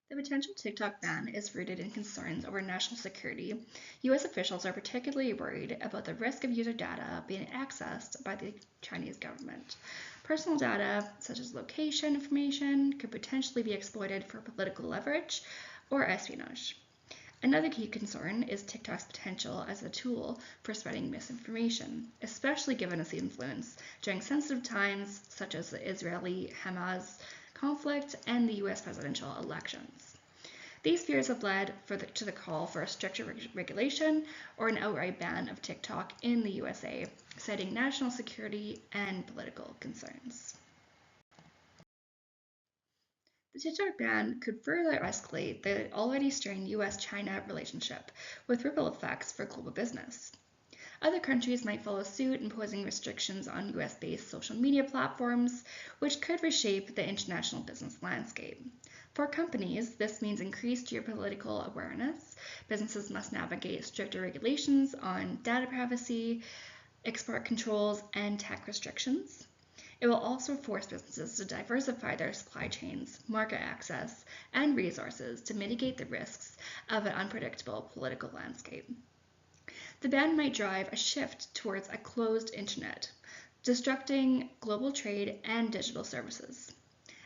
The potential TikTok ban is rooted in concerns over national security. US officials are particularly worried about the risk of user data being accessed by the Chinese government. Personal data, such as location information, could potentially be exploited for political leverage or espionage. Another key concern is TikTok's potential as a tool for spreading misinformation, especially given its influence during sensitive times such as the Israeli-Hamas conflict and the US presidential elections. These fears have led to the call for a stricter regulation or an outright ban of TikTok in the USA, citing national security and political concerns. The TikTok ban could further escalate the already strained US-China relationship, with ripple effects for global business. Other countries might follow suit, imposing restrictions on US-based social media platforms, which could reshape the international business landscape. For companies, this means increased geopolitical awareness. Businesses must navigate stricter regulations on data privacy, export controls, and tech restrictions. It will also force businesses to diversify their supply chains, market access, and resources to mitigate the risks of an unpredictable political landscape. The ban might drive a shift towards a closed internet, disrupting global trade and digital services.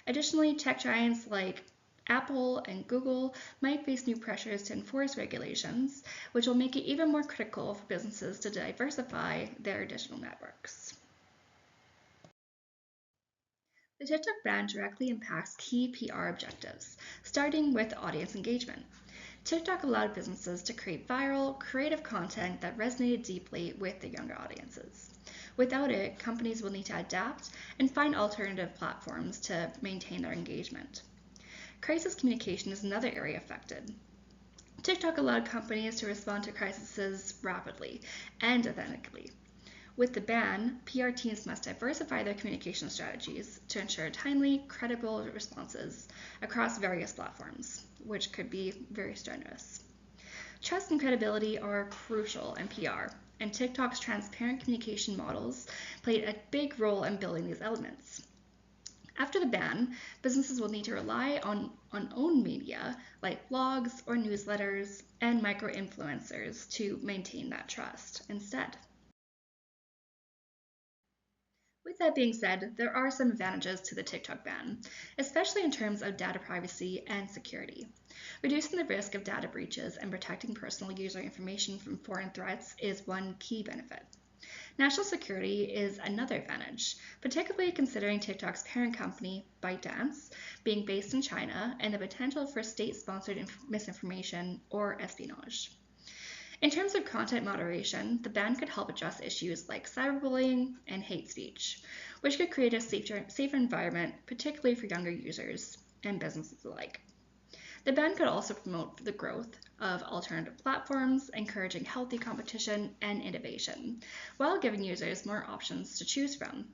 Additionally, tech giants like Apple and Google might face new pressures to enforce regulations, which will make it even more critical for businesses to diversify their digital networks. The TikTok ban directly impacts key PR objectives, starting with audience engagement. TikTok allowed businesses to create viral, creative content that resonated deeply with the younger audiences. Without it, companies will need to adapt and find alternative platforms to maintain their engagement. Crisis communication is another area affected. TikTok allowed companies to respond to crises rapidly and authentically. With the ban, PR teams must diversify their communication strategies to ensure timely, credible responses across various platforms, which could be very strenuous. Trust and credibility are crucial in PR, and TikTok's transparent communication models played a big role in building these elements. After the ban, businesses will need to rely on owned media like blogs or newsletters and micro-influencers to maintain that trust instead. With that being said, there are some advantages to the TikTok ban, especially in terms of data privacy and security. Reducing the risk of data breaches and protecting personal user information from foreign threats is one key benefit. National security is another advantage, particularly considering TikTok's parent company, ByteDance, being based in China and the potential for state-sponsored misinformation or espionage. In terms of content moderation, the ban could help address issues like cyberbullying and hate speech, which could create a safer environment, particularly for younger users and businesses alike. The ban could also promote the growth of alternative platforms, encouraging healthy competition and innovation, while giving users more options to choose from.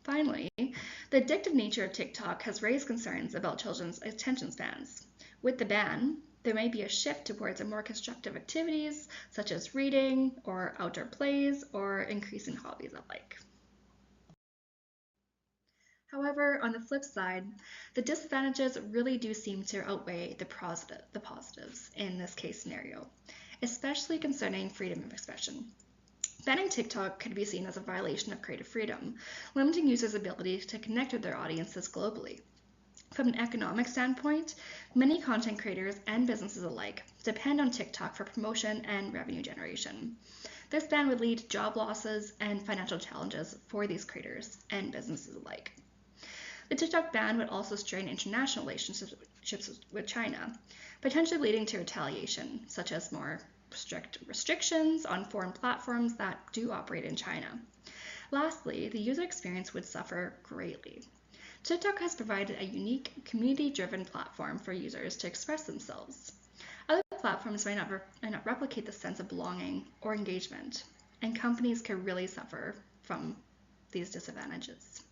Finally, the addictive nature of TikTok has raised concerns about children's attention spans. With the ban, there may be a shift towards a more constructive activities such as reading or outdoor plays or increasing hobbies alike. However, on the flip side, the disadvantages really do seem to outweigh the positives in this case scenario, especially concerning freedom of expression. Banning TikTok could be seen as a violation of creative freedom, limiting users' ability to connect with their audiences globally. From an economic standpoint, many content creators and businesses alike depend on TikTok for promotion and revenue generation. This ban would lead to job losses and financial challenges for these creators and businesses alike. The TikTok ban would also strain international relationships with China, potentially leading to retaliation, such as more strict restrictions on foreign platforms that do operate in China. Lastly, the user experience would suffer greatly. TikTok has provided a unique, community-driven platform for users to express themselves. Other platforms might not replicate the sense of belonging or engagement, and companies can really suffer from these disadvantages.